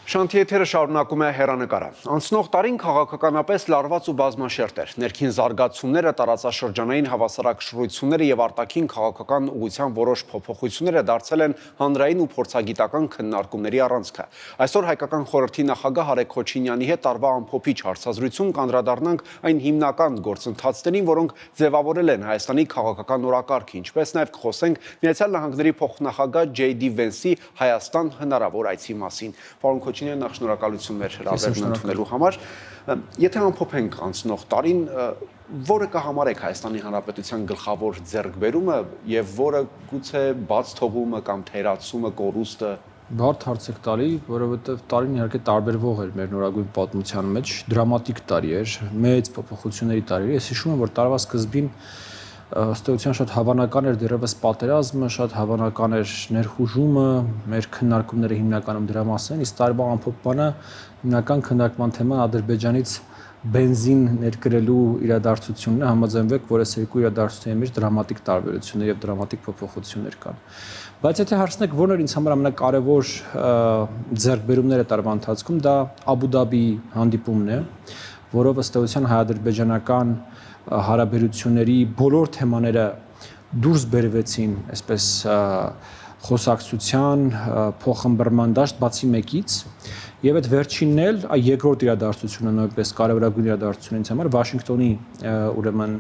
Շանթիեթերը շարունակում է հեռանկարը։ Անցնող տարին քաղաքականապես լարված ու բազմաշերտ էր։ Ներքին զարգացումները, տարածաշրջանային հավասարակշռությունները եւ արտաքին քաղաքական ուղղության որոշ փոփոխությունները դարձել են հանրային ու փորձագիտական քննարկումների առանցքը։ Այսօր հայկական խորհրդի նախագահ Արեգ Քոչինյանի հետ տարվա ամփոփիչ հարցազրույցում կանդրադառնանք այն հիմնական գործընթացներին, որոնք ձևավորել են Հայաստանի քաղաքական օրակարգը, ինչպես նաեւ կխոսենք Միացյալ Նահանգների փոխնախագահ Ջեյ Դի Վենսի Հայաստան հնարավոր այցի մասին։ Պարոն Քոչինյան, նախ շնորհակալություն մեր հրավերն ընդունելու համար։ Եթե ամփոփենք անցնող տարին, որը կհամարեք Հայաստանի Հանրապետության գլխավոր ձեռքբերումը եւ որը գուցե բաց թողումը կամ թերացումը, կորուստը։ Բարդ հարց եք տալի, որովհետեւ տարին իհարկե տարբերվող էր մեր նորագույն պատմության մեջ, դրամատիկ տարի էր, մեծ փոփոխությունների տարի էր։ Ես հիշում եմ, որ տարվա սկզբին ըստ էության շատ հավանական էր դեռևս պատերազմը, շատ հավանական էր ներխուժումը, մեր քննարկումները հիմնականում դրա մասին են, իսկ տարվա ամփոփմանը հիմնական քննարկման թեման Ադրբեջանից բենզին ներկրելու իրադարձությունն է, համաձայնվեք, որ այս երկու իրադարձությունների մեջ դրամատիկ տարբերություններ եւ դրամատիկ փոփոխություններ կան։ Բայց եթե հարցնեք, որն էր ինձ համար ամենակարևոր ձեռքբերումները տարվա ընթացքում, դա Աբու Դաբի հանդիպումն է, որով ըստ էության հայ-ադրբեջանական հարաբերությունների բոլոր թեմաները դուրս բերվեցին, այսպես խոսակցության, փոխըմբռնման դաշտ բացի մեկից, եւ այդ վերջինն էլ երկրորդ իրադարձությունը նույնպես կարևորագույն իրադարձություն ինձ համար Վաշինգտոնի ուրեմն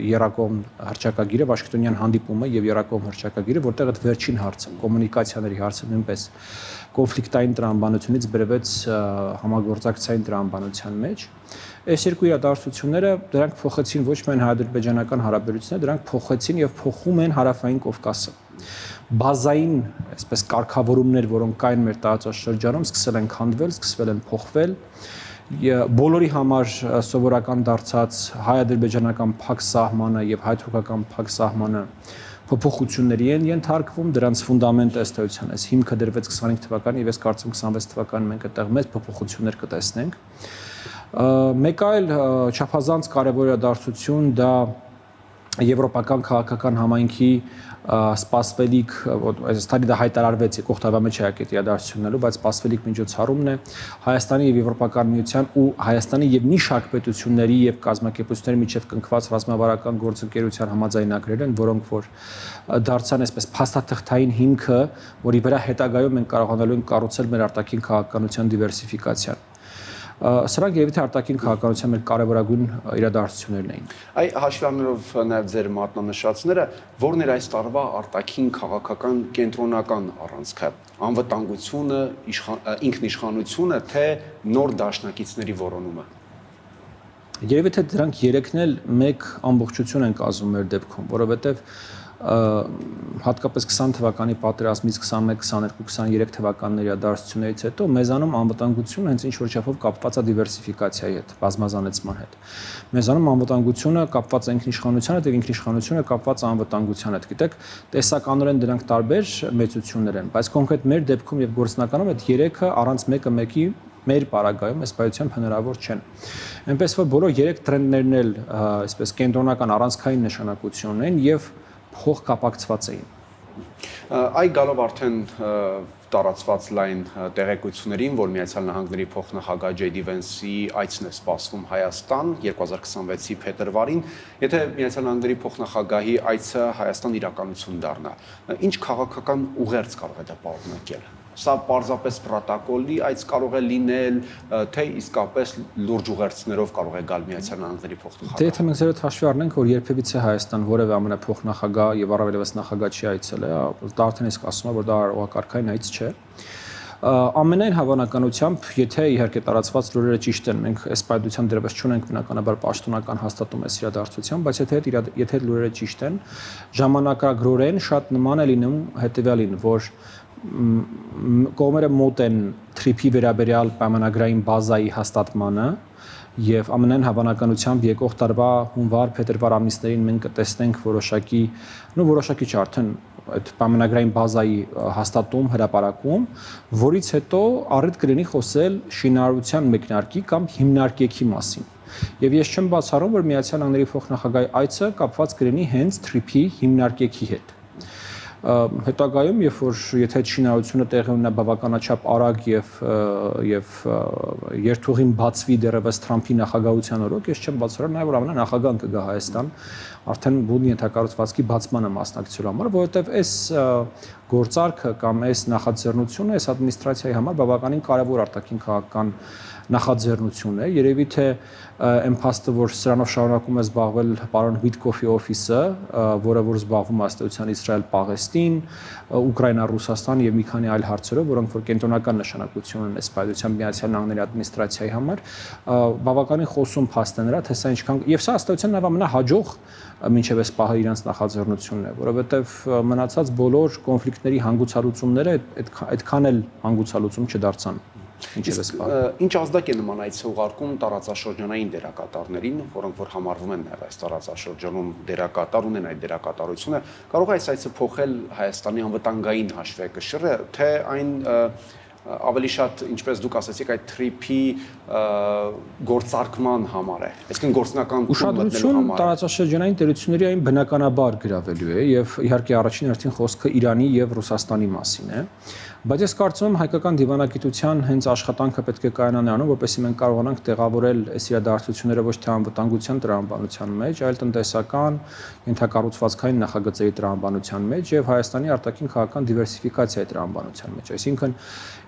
երակողմ հռչակագիրը, Վաշինգտոնյան հանդիպումը եւ երակողմ հռչակագիրը, որտեղ այդ վերջին հարցը, կոմունիկացիաների հարցը նույնպես կոնֆլիկտային տրամաբանությունից բերվեց համագործակցային տրամաբանության մեջ։ Այս երկու իրադարձությունները դրանք փոխեցին ոչ միայն հայ-ադրբեջանական հարաբերությունները, դրանք փոխեցին եւ փոխում են Հարավային Կովկասը։ Բազային, այսպես կարգավորումներ, որոնք կային մեր տարածաշրջանում, սկսել են քանդվել, սկսվել են փոխվել։ Բոլորի համար սովորական դարձած հայ-ադրբեջանական փակ սահմանը եւ հայ-թուրքական փակ սահմանը փոփոխությունների են ենթարկվում, դրանց ֆունդամենտը ըստ էության այս հիմքը դրվեց 25 թվականին եւ ես կարծում 26 թվականին մենք այդտեղ մեծ փոփոխություններ կտեսնենք։ Մեկ այլ չափազանց կարևոր իրադարձություն դա եվրոպական քաղաքական համայնքի սպասվելիք, այս տարի դա հայտարարվեց եկող տարվա մեջ այդ իրադարձություններով, բայց սպասվելիք միջոցառումն է Հայաստանի եւ Եվրոպական միության ու Հայաստանի եւ մի շարք պետությունների եւ կազմակերպությունների միջև կնքված ռազմավարական գործընկերության համաձայնագրեր են, որոնք որ դարձան այսպես փաստաթղթային հիմքը, որի վրա հետագայում մենք կարողանալու ենք կառուցել մեր արտաքին քաղաքականության դիվերսիֆիկացիան։ Սրանք երևի թե արտաքին քաղաքականության մեր կարևորագույն իրադարձություններն էին։ Այ հաշվի առնելով նաև ձեր մատնանշածները, որն էր այս տարվա արտաքին քաղաքական կենտրոնական առանցքը, անվտանգությունը, ինքնիշխանությունը, թե նոր դաշնակիցների որոնումը։ Երևի թե դրանք երեքն էլ մեկ ամբողջություն են կազմում մեր դեպքում, որովհետև հատկապես 20 թվականի պատերազմից 21, 22, 23 թվականների իրադարձություններից հետո մեզանում անվտանգությունը հենց ինչ որ չափով կապված է դիվերսիֆիկացիայի հետ, բազմազանեցման հետ։ Մեզանում անվտանգությունը կապված է ինքնիշխանության հետ եւ ինքնիշխանությունը կապված է անվտանգության հետ։ Գիտեք, տեսականորեն դրանք տարբեր մեծություններ են, բայց կոնկրետ մեր դեպքում եւ գործնականում այդ երեքը առանց մեկը մեկի մեր պարագայում այս պայությամբ հնարավոր չեն։ Այնպես որ բոլոր երեք տրենդներն էլ այսպես կենտրոնական առանցքային նշանակություն ունեն եւ փոխկապակցված էին։ Այ գալով արդեն տարածված լայն տեղեկություններին, որ Միացյալ Նահանգների փոխնախագահ Ջեյ Դի Վենսի այցն է սպասվում Հայաստան 2026-ի փետրվարին, եթե Միացյալ Նահանգների փոխնախագահի այցը Հայաստան իրականություն դառնա, ինչ քաղաքական ուղերձ կարող է դա պարունակել։ Սա պարզապես պրոտոկոլի այց կարող է լինել, թե իսկապես լուրջ ուղերձներով կարող է գալ Միացյալ Նահանգների փոխնախագահը։ Դե եթե մենք զերծ հաշվի առնենք, որ երբևիցե Հայաստան որևէ ամենափոխնախագահ եւ առավելևս նախագահ չի այցել, դա արդեն իսկ ասում է, որ դա օրակարգային այց չէ։ Ամենայն հավանականությամբ, եթե իհարկե տարածված լուրերը ճիշտ են, մենք այս պայմանությամբ դեռևս չունենք բնականաբար պաշտոնական հաստատում այս իրադարձության, բայց եթե լուրերը ճիշտ են, ժամանակագրորեն շատ նման է լինում հետեւյալին, որ կողմերը մոտ են թրիփի վերաբերյալ պայմանագրային բազայի հաստատմանը եւ ամենայն հավանականությամբ եկող տարվա հունվար-փետրվար ամիսներին մենք կտեսնենք որոշակի արդեն այդ պայմանագրային բազայի հաստատում, հրապարակում, որից հետո առիթ կլինի խոսել շինարարության մեկնարկի կամ հիմնարկեքի մասին։ Եվ ես չեմ բացառում, որ Միացյալ Նահանգների փոխնախագահի այցը կապված կլինի հենց թրիփի հիմնարկեքի հետ։ հետագայում, երբ որ եթե շինարարությունը տեղի ունենա բավականաչափ արագ եւ երթուղին բացվի դեռևս Թրամփի նախագահության օրոք, ես չեմ բացառում նաև որ ամենա նախագահան կգա Հայաստան, արդեն բուն ենթակառուցվածքի բացմանը մասնակցելու համար, որովհետեւ այս գործարքը կամ այս նախաձեռնությունը այս ադմինիստրացիայի համար բավականին կարևոր արտաքին քաղաքական նախաձեռնություն է, երևի թե այն փաստը, որ սրանով շարունակում է զբաղվել պարոն Վիտկոֆի օֆիսը, որը որ զբաղվում է ըստեյության Իսրայել-Պաղեստին, Ուկրաինա-Ռուսաստան եւ մի քանի այլ հարցերով, որոնք որ կենտրոնական նշանակություն ունեն Իսպայդության Միացյալ Նահանգների ադմինիստրացիայի համար, բավականին խոսում փաստ է նրա, թե սա ինչքան եւ սա ըստեյության նաեւ ամենահաջող մինչև այս պահը իրենց նախաձեռնությունն է, որովհետեւ մնացած բոլոր կոնֆլիկտների հանգուցալուծումները այդքան էլ հանգուցալուծում չդարձան։ Ինչ ազդակ է նման այցը ուղարկում տարածաշրջանային դերակատարներին, որոնք որ համարվում են նաև այս տարածաշրջանում դերակատար ունեն այդ դերակատարությունը, կարող է այս այցը փոխել Հայաստանի անվտանգային հաշվեկշիռը, թե այն ավելի շատ, ինչպես դուք ասացիք, այդ թրիփի գործարկման համար է, այսինքն գործնական ուշադրություն տարածաշրջանային տերությունների այն բնականաբար գրավելու է եւ իհարկե առաջին հերթին խոսքը Իրանի եւ Ռուսաստանի մասին է, բայց ես կարծում եմ հայկական դիվանագիտության հենց աշխատանքը պետք է կայանա նրանում, որպեսզի մենք կարողանանք տեղավորել այս իրադարձությունները ոչ թե անվտանգության տրամաբանության մեջ, այլ տնտեսական, ենթակառուցվածքային նախագծերի տրամաբանության մեջ եւ Հայաստանի արտաքին քաղաքական դիվերսիֆիկացիայի տրամաբանության մեջ, այսինքն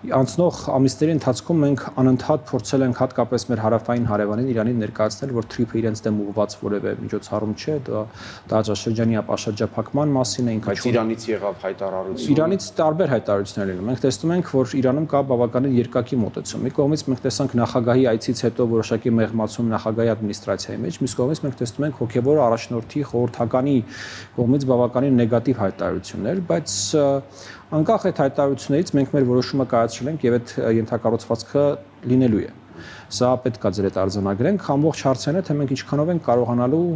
անցնող ամիսների ընթացքում մենք անընդհատ փորձել ենք հատկապես մեր հարավային հարևանին Իրանին ներկայացնել, որ թրիփը իրենց դեմ ուղղված որևէ միջոցառում չէ, դա տարածաշրջանի ապաշրջափակման մասին է, ինքնաչափ Իրանից եղավ հայտարարություն։ Իրանից տարբեր հայտարարություններ են։ Մենք տեսնում ենք, որ Իրանում կա բավականին երկակի մոտեցում։ Մի կողմից մենք տեսանք նախագահի այցից հետո որոշակի մեղմացում նախագահի ադմինիստրացիայի մեջ, մյուս կողմից մենք տեսնում ենք հոգևոր առաջնորդի խորհրդականի կողմից բավականին նեգատիվ հայտարարություններ, բայց անկախ այդ հայտարարություններից մենք մեր որոշումը կայացրել ենք եւ այդ ենթակառուցվածքը լինելու է։ Սա պետք է ձեր հետ արձանագրենք, ամբողջ հարցն է, թե մենք ինչքանով ենք կարողանալու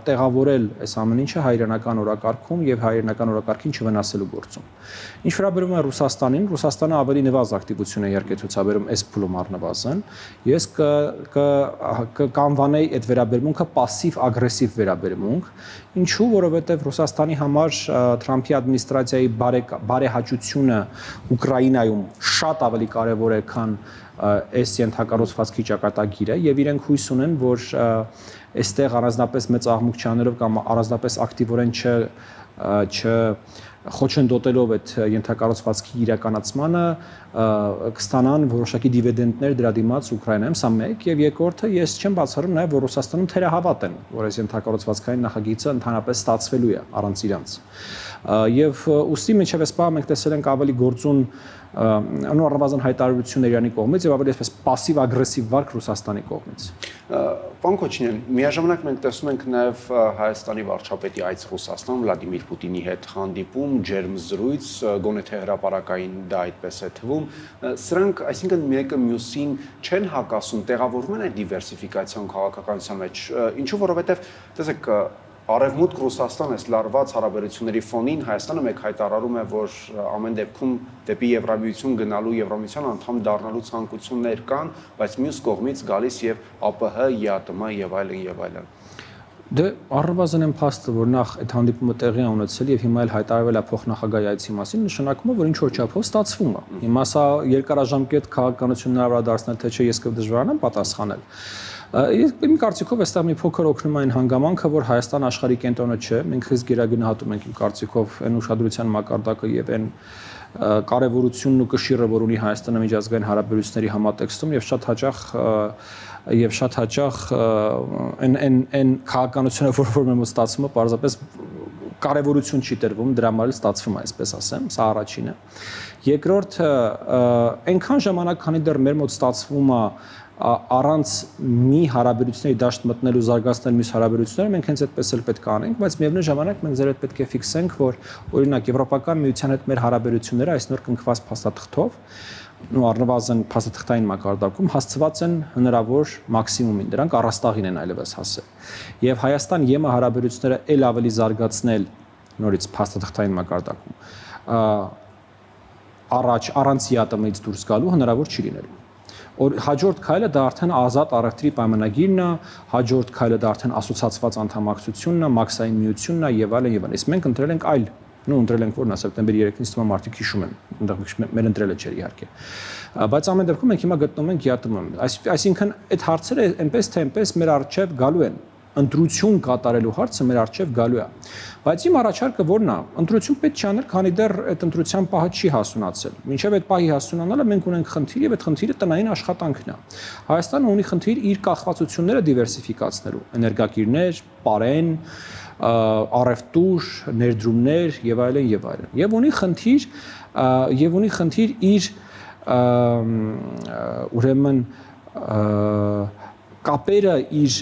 տեղավորել այս ամեն ինչը հայրենական օրակարգում եւ հայրենական օրակարգին չվնասելու գործում։ Ինչ վերաբերում է Ռուսաստանին, Ռուսաստանը ավելի նվազ ակտիվություն է իհարկե ցուցաբերում այս փուլում առնվազն։ Ես կանվանեի այդ վերաբերմունքը пассив-ագրեսիվ վերաբերմունք, ինչու, որովհետեւ Ռուսաստանի համար Թրամփի ադմինիստրացիայի բարեհաճությունը Ուկրաինայում շատ ավելի կարեւոր է, քան այս ենթակառուցվածքի ճակատագիրը եւ իրենք հույս ունեն, որ այստեղ առանձնապես մեծ աղմուկ չաներով կամ առանձնապես ակտիվորեն խոչընդոտելով այդ ենթակառուցվածքի իրականացմանը կստանան որոշակի դիվիդենդներ դրա դիմաց Ուկրաինայում, սա մեկ, եւ երկրորդը ես չեմ բացառում նաեւ որ Ռուսաստանում թերահավատ են, որ այս ենթակառուցվածքային նախագիծը ընդհանրապես ստացվելու է առանց իրանց։ Եվ ուստի մինչև այս պահը մենք տեսել ենք ավելի գործուն առնվազն հայտարարություններ Իրանի կողմից եւ ավելի այսպես пассив-ագրեսիվ վարք Ռուսաստանի կողմից։ Պարոն Քոչինյան, միաժամանակ մենք տեսնում ենք նաեւ Հայաստանի վարչապետի այց Ռուսաստան Վլադիմիր Պուտինի հետ հանդիպում, ջերմ զրույց, գոնե թե հրապարակային դա այդպես է թվում։ Սրանք, այսինքն մեկը մյուսին չեն հակասում, տեղավորվում են այդ դիվերսիֆիկացիոն քաղաքականության մեջ, ինչու որովհետեւ տեսեք Արևմուտք Ռուսաստան այս լարված հարաբերությունների ֆոնին Հայաստանը մեկ հայտարարում է, որ ամեն դեպքում դեպի Եվրամիություն գնալու, Եվրամիության անդամ դառնալու ցանկություններ կան, բայց մյուս կողմից գալիս եւ ԱՊՀ, ԵԱՏՄ եւ այլն եւ այլն։ Դե առնվազն այն փաստը, որ նախ այդ հանդիպումը տեղի է ունեցել եւ հիմա էլ հայտարարվել է փոխնախագահի այցի մասին, նշանակում է, որ ինչ որ չափով ստացվում է։ Հիմա սա երկարաժամկետ քաղաքականություն հնարավոր դարձնել, թե չէ, ես կդժվարանամ պատասխանել։ Իմ կարծիքով այստեղ մի փոքր օգնում է այն հանգամանքը, որ Հայաստան աշխարհի կենտրոնը չէ, մենք խիստ գերագնահատում ենք իմ կարծիքով այն ուշադրության մակարդակը եւ այն կարեւորությունն ու կշիռը, որ ունի Հայաստանը միջազգային հարաբերությունների համատեքստում եւ շատ հաճախ այն քաղաքականությունը, որ մենք ստացվում է, պարզապես կարևորություն չի տրվում, դրա համար ստացվում է, այսպես ասեմ, սա առաջինը։ Երկրորդը, այնքան ժամանակ, քանի դեռ մեր մոտ ստացվում է առանց մի հարաբերությունների դաշտ մտնելու զարգացնել մյուս հարաբերությունները, մենք հենց այդպես էլ պետք է անենք, բայց միևնույն ժամանակ մենք ձեր հետ պետք է ֆիքսենք, որ օրինակ Եվրոպական միության հետ մեր հարաբերությունները այս նոր կնքված փաստաթղթով ու առնվազն փաստաթղթային մակարդակում հասցված են հնարավոր մաքսիմումին, դրանք առաստաղին են այլևս հասել։ Եվ Հայաստան-ԵՄ հարաբերությունները ել ավելի զարգացնել նորից փաստաթղթային մակարդակում առանց ԵԱՏՄ-ից դուրս գալու հնարավոր չի լինելու։ Հաջորդ քայլը դա արդեն ազատ առևտրի պայմանագիրն է, հաջորդ քայլը դա արդեն ասոցիացված անդամակցությունն է, մաքսային միությունն է եւ այլն եւ այլն։ Իսկ մենք ընտրել ենք այլ նու ընտրել ենք որ նա սեպտեմբերի 3-ից թվում մարդիկ հիշում են, այնտեղ մեր ընտրելը չէր իհարկե։ Բայց ամեն դեպքում մենք հիմա գտնում ենք ԵԱՏՄ-ում։ Այսինքն այդ հարցերը այնպես թե այնպես մեր առջև գալու են։ Ընտրություն կատարելու հարցը մեր առջև գալու է։ Բայց իմ առաջարկը որն է, ընտրություն պետք չի անել, քանի դեռ այդ ընտրության պահը չի հասունացել։ Մինչև այդ պահի հասունանալը մենք ունենք խնդիր եւ այդ խնդիրը տնային աշխատանքն է։ Հայաստանը ունի խնդիր իր կախվածությունները դիվերսիֆիկացնելու, էներգակիրներ, պարեն, առևտուր, ներդրումներ եւ այլն եւ այլն։ Եվ ունի խնդիր իր ուրեմն կապերը իր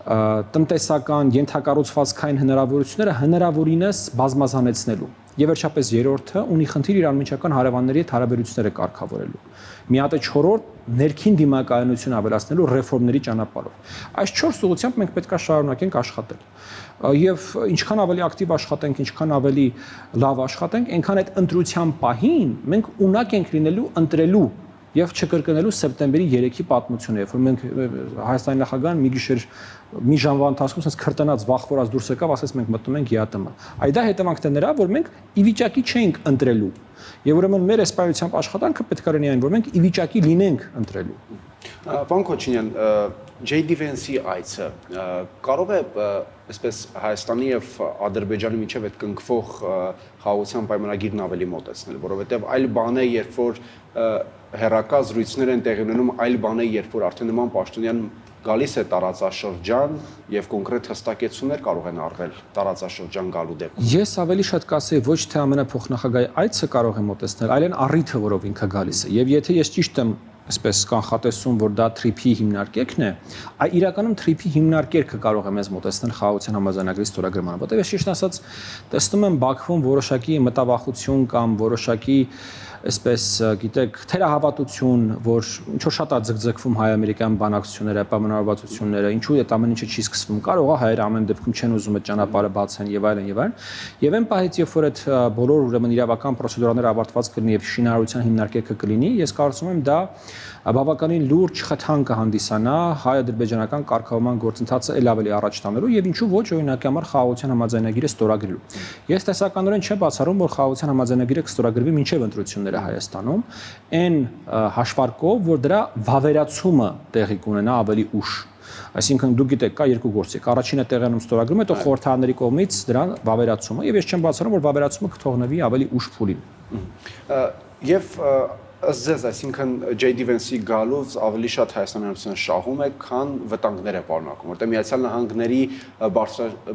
տնտեսական ենթակառուցվածքային հնարավորությունները հնարավորինս բազմազանեցնելու։ Եվ վերջապես երրորդը ունի խնդիր իր անմիջական հարևանների հետ հարաբերությունները կարգավորելու։ Մի հատ է չորրորդ ներքին դիմակայունություն ավելացնելու ռեֆորմների ճանապարհով։ Այս 4 ուղղությամբ մենք պետք է շարունակենք աշխատել։ Եվ ինչքան ավելի ակտիվ աշխատենք, ինչքան ավելի լավ աշխատենք, այնքան այդ ընտրության պահին մենք ունակ ենք լինելու ընտրելու եւ չկրկնելու սեպտեմբերի 3-ի պատմությունը, երբ որ մենք Հայաստանի նախագահան մի գիշեր մի ժամվա ընթացքում sense քրտնած վախվորած դուրս եկավ, ասես մենք մտնում ենք ԵԱՏՄ։ Այ դա հետևանքն է նրա, որ մենք ի վիճակի չենք ընտրելու։ Եվ ուրեմն մեր էսպայությամբ աշխատանքը պետք է լինի այն, որ մենք ի վիճակի լինենք ընտրելու։ Պարոն Քոչինյան, JD Vance-ի այցը կարող է այսպես Հայաստանի եւ Ադրբեջանի միջև այդ կնքվող խաղաղության պայմանագիրն ավելի մոտեցնել, որովհետեւ այլ բան է, երբ որ հերակա զրույցներ են տեղի ունենում, այլ բան է, երբ որ արդեն նման պաշտոնյան գալիս է տարածաշրջան եւ կոնկրետ հստակեցումներ կարող են արվել տարածաշրջան գալու դեպքում։ Ես ավելի շատ կասեի ոչ թե ամենափոխնախագահի այցը կարող է մոտեցնել, այլ այն առիթը, որով ինքը գալիս է։ Եվ եթե ես ճիշտ եմ այսպես կանխատեսում, որ դա TRIP-ի հիմնարկերքն է, իրականում TRIP-ի հիմնարկերքը կարող է մեզ մոտեցնել խաղաղության համաձայնագրի ստորագրմանը, որտեղ ես ճիշտ ասած տեսնում եմ Բաքվում որոշակի մտավախություն կամ որոշակի այսպես գիտեք թերահավատություն, որ ինչ որ շատ է ձգձգվում հայ-ամերիկյան բանակցությունները, պայմանավորվածությունները, ինչու այդ ամեն ինչը չի սկսվում։ Կարող է հայերը ամեն դեպքում չեն ուզում այդ ճանապարհը բացեն եւ այլն եւ այլն։ Եվ այն պահից, երբ որ այդ բոլոր ուրեմն իրավական պրոցեդուրաները ավարտված կլինի եւ շինարարության հիմնարկերքը կլինի, ես կարծում եմ դա բավականին լուրջ խթան կհանդիսանա հայ-ադրբեջանական կարգավորման գործընթացը ել ավելի առաջ տանելու եւ ինչու ոչ օրինակի համար խաղաղության համաձայնագիրը ստորագրելու։ Ես տեսականորեն չեմ բացառում, որ խաղաղության համաձայնագիրը կստորագրվի մինչեւ ընտրությունները Հայաստանում, այն հաշվարկով, որ դրա վավերացումը տեղի կունենա ավելի ուշ։ Այսինքն դուք գիտեք, կա երկու գործիք։ Առաջինը տեղանում ստորագրում, հետո խորհրդարանների կողմից դրան վավերացումը, եւ ես չեմ բացառում, որ վավերացումը կթողնվի ավելի ուշ փուլին։ Եվ ըստ ձեզ, այսինքն JD Vance-ի գալուց ավելի շատ Հայաստանի Հանրապետությունը շահում է, քան վտանգներ է պարունակում, որտեղ Միացյալ Նահանգների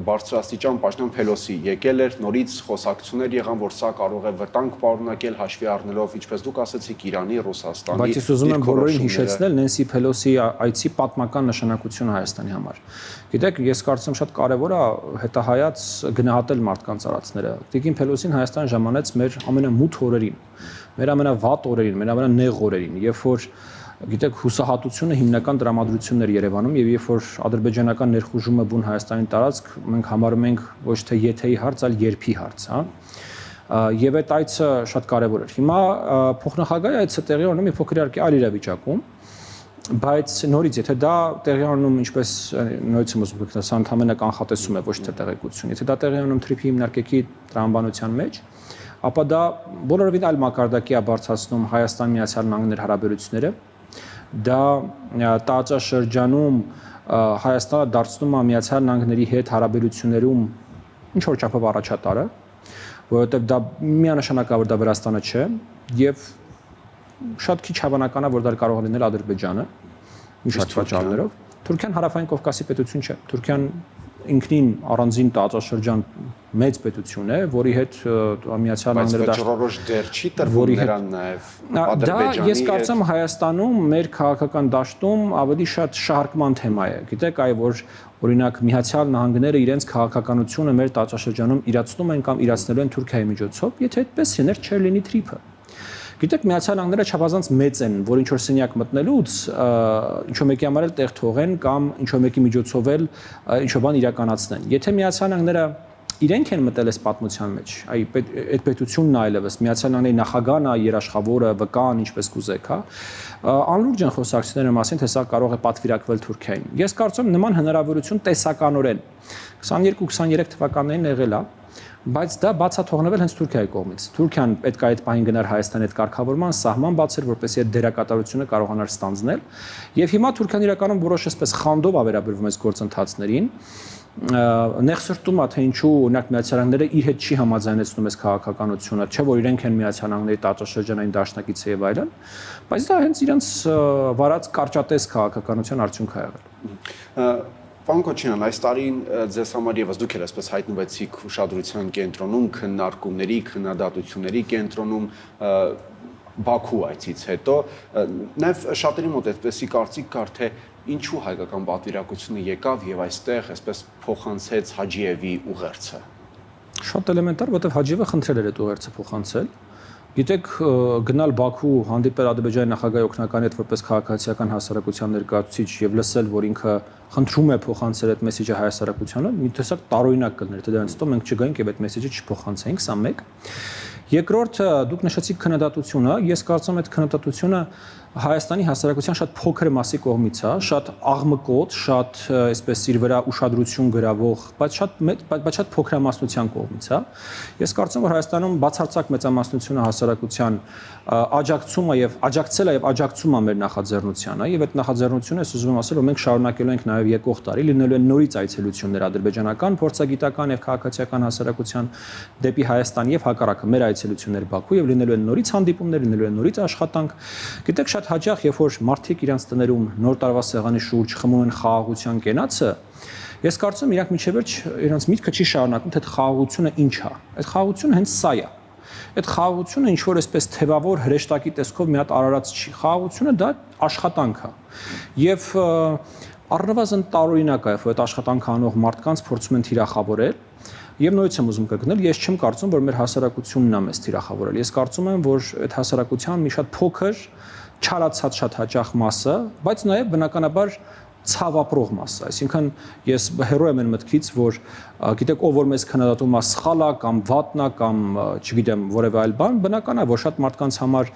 բարձրաստիճան պաշտպան Փելոսի եկել էր, նորից խոսակցություններ եղան, որ սա կարող է վտանգ պարունակել, հաշվի առնելով, ինչպես դուք ասացիք, Իրանի, Ռուսաստանի։ Բայց ես ուզում եմ բոլորին հիշեցնել Նենսի Փելոսի այցի պատմական նշանակությունը Հայաստանի համար։ Գիտեք, ես կարծում եմ շատ կարևոր է հետահայաց գնահատել մարդկանց արածները։ Տիկին Փելոսին Հայաստան ժամանեց մեր ամենամութ օրերին, մեր ամենավատ օրերին, մեր ամենանեղ օրերին, երբ որ գիտեք հուսահատությունը հիմնական տրամադրությունն էր Երևանում եւ երբ որ ադրբեջանական ներխուժումը բուն Հայաստանի տարածք մենք համարում ենք ոչ թե եթեի հարց, այլ երբի հարց, հա։ Եվ այդ այցը շատ կարևոր էր։ Հիմա փոխնախագահի այցը տեղի ունենում է փոքր իհարկե այլ իրավիճակում, բայց նորից եթե դա տեղի ունենում ինչպես նորից եմ ուզում ասել, ընդհանրապես կանխատեսում է ոչ թե տեղեկություն, եթե դա տեղի ունենում TRIP-ի հիմնարկերքի տրամաբանության մեջ, ապա դա բոլորովին այլ մակարդակի է բարձրացնում Հայաստան-Միացյալ Նահանգներ հարաբերությունները, դա տարածաշրջանում Հայաստանը դարձնում է Միացյալ Նահանգների հետ հարաբերություններում ինչ որ չափով առաջատարը, որովհետև դա միանշանակավոր դա Վրաստանը չէ եւ շատ քիչ հավանական է, որ դա կարող է լինել Ադրբեջանը, մի շարք պատճառներով։ Թուրքիան հարավային Կովկասի պետություն չէ։ Թուրքիան ինքնին առանձին տարածաշրջան մեծ պետություն է, որի հետ Միացյալ Նահանգները բայց վճռորոշ դեր չի տրվում նրան նաև Ադրբեջանի հետ։ Ես կարծում Հայաստանում մեր քաղաքական դաշտում ավելի շատ շահարկման թեմա է։ Գիտեք, այ որ օրինակ Միացյալ Նահանգները իրենց քաղաքականությունը մեր տարածաշրջանում իրացնում են կամ իրացնելու են Թուրքիայի միջոցով, եթե այդպես լիներ չէր լինի TRIP-ը։ Գիտեք, Միացյալ Նահանգները չափազանց մեծ են, որ ինչ որ սենյակ մտնելուց ինչ որ մեկի համար էլ տեղ թողեն կամ ինչ որ մեկի միջոցով էլ ինչ որ բան իրականացնեն։ Եթե Միացյալ Նահանգները իրենք են մտել այս պատմության մեջ, այդ պետությունն այլևս Միացյալ Նահանգների նախագահն է, երաշխավորը, վկան, ինչպես կուզեք, հա, անլուրջ են խոսակցությունների մասին, թե սա կարող է պատվիրակվել Թուրքիային։ Ես կարծում եմ նման հնարավորություն տեսականորեն 22-23 թվականներին եղել է, Բայց դա բացաթողնվել հենց Թուրքիայի կողմից։ Թուրքիան պետք է այդ պահին գնար Հայաստանի հետ կարգավորման, սահման բացեր, որպեսզի այդ դերակատարությունը կարողանար ստանձնել։ Եվ հիմա Թուրքիան իրականում որոշ այսպես խանդով է վերաբերվում այս գործընթացներին։ Նեղսրտում է թե ինչու օրինակ Միացյալ Նահանգները իր հետ չի համաձայնեցնում այս քաղաքականությունը, չէ՞ որ իրենք են Միացյալ Նահանգների տարածաշրջանային դաշնակիցը եւ այլն, բայց դա հենց իրենց վարած կարճատես քաղաքականության արդյունք է եղել։ Պարոն Քոչարյան, այս տարին ձեզ համար եւս դուք էլ այսպես հայտնվեցիք ուշադրության կենտրոնում, քննարկումների, քննադատությունների կենտրոնում Բաքու այցից հետո, նաեւ շատերի մոտ այդպեսի կարծիք կար, թե ինչու հայկական պատվիրակությունը եկավ եւ այստեղ այսպես փոխանցեց Հաջիևի ուղերձը։ Շատ էլեմենտար, որովհետեւ Հաջիևը խնդրել էր այդ ուղերձը փոխանցել։ Գիտեք, գնալ Բաքու, հանդիպել Ադրբեջանի նախագահի օգնականի հետ որպես քաղաքացիական հասարակության ներկայացուցիչ եւ լսել, որ ինքը խնդրում է փոխանցել այդ մեսեջը հայ հասարակությանը, մի տեսակ տարօրինակ կլներ, թե դրանից հետո մենք չգայինք եւ այդ մեսեջը չփոխանցենք, սա մեկ։ Երկրորդ, դուք նշեցիք քննադատությունը, ես կարծում եմ այդ քննադատությունը Հայաստանի հասարակության շատ փոքր մասի կողմից է, շատ աղմկոտ, շատ այսպես իր վրա ուշադրություն գրավող, բայց շատ փոքրամասնության կողմից է։ Ես կարծում եմ, որ Հայաստանում բացարձակ մեծամասնությունը հասարակության աջակցում է եւ աջակցել է եւ աջակցում է մեր նախաձեռնությանը եւ այդ նախաձեռնությունը ես ուզում եմ ասել, որ մենք շարունակելու ենք նաեւ եկող տարի լինելու են նորից այցելություններ ադրբեջանական փորձագիտական եւ քաղաքացիական հասարակության դեպի Հայաստան եւ հակառակը մեր այցելություններ Բաքու եւ լինելու են նորից հանդիպումներ, լինելու են նորից աշխատանք։ Գիտեք, շատ հաճախ, երբ որ մարդիկ իրանց տներում նոր տարվա սեղանի շուրջ խմում են խաղաղության կենացը, ես կարծում եմ իրանք մինչև վերջ իրանց միտքը չի շարունակում, թե այդ խաղաղությունը ինչ է։ Այդ խաղաղությունը հենց սա է։ Այդ խաղաղությունը ինչ որ այսպես թևավոր հրեշտակի տեսքով մի հատ արարած չի։ Խաղաղությունը դա աշխատանք է։ Եվ առնվազն տարօրինակ է, որ այդ աշխատանքը անող մարդկանց փորձում են թիրախավորել։ Եվ նույնիսկ եմ ուզում կրկնել, ես չեմ կարծում, որ մեր հասարակությունն է մեզ թիրախավորել։ Ես կարծում եմ, որ այդ հասարակության մի շատ փոքր չարացած շատ հաճախ մասը, բայց նաև բնականաբար ցավապրող մասը, այսինքն ես հերո եմ այն մտքից, որ գիտեք ով որ մեզ քննադատում է սխալ է կամ վատն է կամ չգիտեմ որևէ այլ բան, բնական է որ շատ մարդկանց համար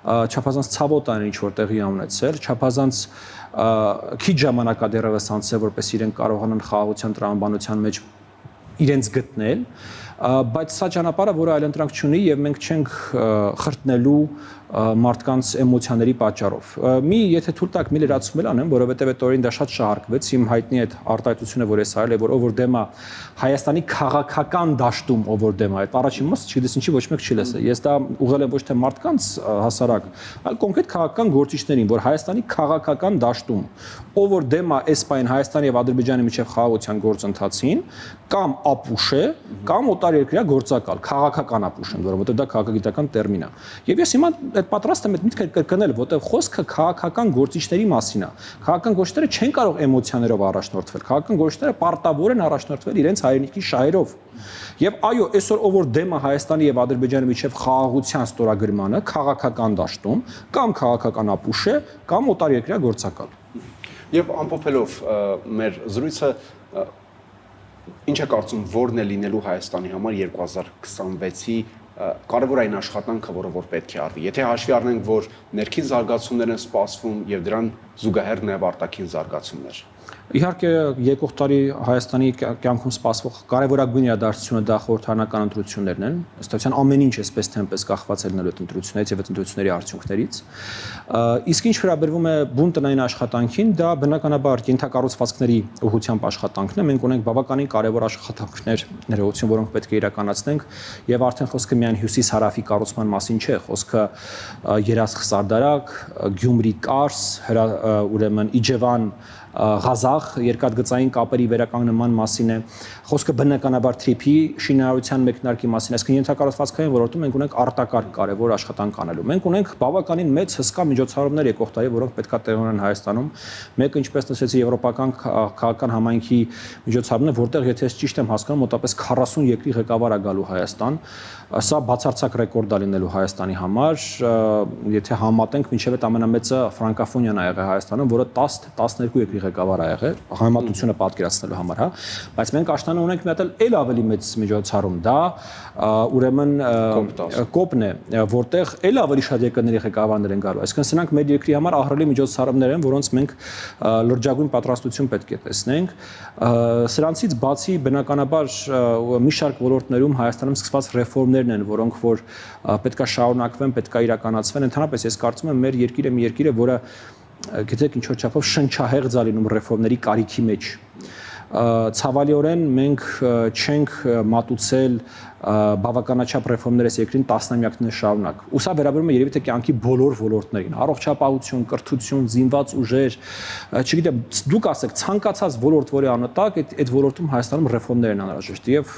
չափազանց ցավոտ է ինչ որ տեղի ունեցել, չափազանց քիչ ժամանակ է դեռևս անցել, որպես իրենք կարողանան խաղաղության տրամաբանության մեջ իրենց գտնել, բայց սա ճանապարհը, որը այլընտրանք չունի եւ մենք չենք խրտնելու մարդկանց էմոցիաների պատճառով։ Եթե թույլ տաք մի լրացում էլ անեմ, որովհետեւ այդ օրին դա շատ շահարկվեց, իմ հայտնի այդ արտահայտությունը, որ ես արել եմ, որ ով որ դեմ է Հայաստանի քաղաքական դաշտում, ով որ դեմ է, այդ առաջին մասը չգիտես ինչի ոչ մեկ չի լսել։ Ես դա ուղղել եմ ոչ թե մարդկանց հասարակ, այլ կոնկրետ քաղաքական գործիչներին, որ Հայաստանի քաղաքական դաշտում ով որ դեմ է այս պայն Հայաստանի եւ Ադրբեջանի միջև խաղաղության գործընթացին, կամ ապուշ է, կամ օտարերկրյա գործակալ, քաղաքական ապուշ են, որովհետեւ դա քաղաքագիտական տերմին է։ Եվ ես հիմա այդ պատրաստ եմ այդ միտքը կրկնել, որտեղ խոսքը քաղաքական գործիչների մասին է։ Քաղաքական գործիչները չեն կարող էմոցիաներով առաջնորդվել։ Քաղաքական գործիչները պարտավոր են առաջնորդվել իրենց հայրենիքի շահերով։ Եվ այո, այսօր ով որ դեմ է Հայաստանի եւ Ադրբեջանի միջև խաղաղության ստորագրմանը քաղաքական դաշտում, կամ քաղաքական ապուշ է, կամ օտարերկրյա գործակալ։ Եվ ամփոփելով մեր զրույցը ինչ է կարծում որն է լինելու Հայաստանի համար 2026-ի կարևորային աշխատանքը, որը որ պետք է արվի։ Եթե հաշվի առնենք, որ ներքին զարգացումներ են սպասվում եւ դրան զուգահեռ նաեւ արտաքին զարգացումներ։ Իհարկե եկող տարի Հայաստանի կյանքում սպասվող կարևորագույն իրադարձությունը դա խորհրդարանական ընտրություններն են։ Ըստ էության ամեն ինչ էսպես թե այնպես կախված է լինելու այդ ընտրություններից եւ այդ ընտրությունների արդյունքներից։ Իսկ ինչ վերաբերվում է բուն տնային աշխատանքին, դա բնականաբար ենթակառուցվածքների ուղղությամբ աշխատանքն է։ Մենք ունենք բավականին կարևոր աշխատանքներ, ներողություն, որոնք պետք է իրականացնենք, եւ արդեն խոսքը միայն հյուսիս-հարավի կառուցման մասին չէ, խոսքը Երասխ-Սարդարակ, Գյումրի-Կարս, ուրեմն Իջևան Ղազախ երկաթգծային կապերի վերականգնման մասին է, խոսքը բնականաբար թրիփի շինարարության մեկնարկի մասին է, այսինքն ենթակառուցվածքային ոլորտում մենք ունենք արտակարգ կարևոր աշխատանք անելու։ Մենք ունենք բավականին մեծ հսկա միջոցառումներ եկող տարի, որոնք պետք է տեղի ունենան Հայաստանում։ Մեկը, ինչպես նշեցի, եվրոպական քաղաքական համայնքի միջոցառումն է, որտեղ եթե ես ճիշտ եմ հասկանում, մոտավորապես 40 երկրի ղեկավար է գալու Հայաստան։ Սա բացարձակ ռեկորդ է լինելու Հայաստանի համար, եթե համատենք, մինչև այդ ամենամեծը ֆրանկոֆոնիան ա եղել Հայաստանում, որը 10-12 երկրի ղեկավար ա եղել։ է, համեմատությունը պատկերացնելու համար, հա, բայց մենք աշտանը ունենք մի հատ էլ ավելի մեծ միջոցառում, դա ուրեմն կոպն է, որտեղ էլ ավելի շատ երկրների ղեկավարներ են գալու։ Այսինքն սրանք մեր երկրի համար ահռելի միջոցառումներ են, որոնց մենք լրջագույն պատրաստություն պետք է տեսնենք։ Սրանցից բացի բնականաբար մի շարք ոլորտներում Հայաստանում սկսված ռեֆորմներն են, որոնք որ պետքա շարունակվեն, պետքա իրականացվեն։ Ընդհանրապես ես կարծում եմ մեր երկիրը մի երկիր է, որը գիտեք ինչ-որ չափով շնչահեղձ է լինում ռեֆորմների կարիքի մեջ։ Ցավալիորեն մենք չենք մատուցել բավականաչափ ռեֆորմներ այս երկրին տասնամյակներ շարունակ։ Ու սա վերաբերում է երևի թե կյանքի բոլոր ոլորտներին՝ առողջապահություն, կրթություն, զինված ուժեր, չգիտեմ, դուք ասեք, ցանկացած ոլորտ, որի անվտանգ այդ ոլորտում Հայաստանում ռեֆորմներ են անհրաժեշտ եւ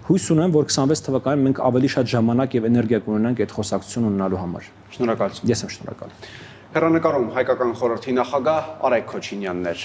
հույս ունեմ, որ 26 թվականին մենք ավելի շատ ժամանակ եւ էներգիա կունենանք այդ խոսակցությունը ունենալու համար։ Շնորհակալություն։ Ես եմ շնորհակալ։ Հեռանկարում հայկական խորհրդի նախագահ Արայք Քոչինյանն էր։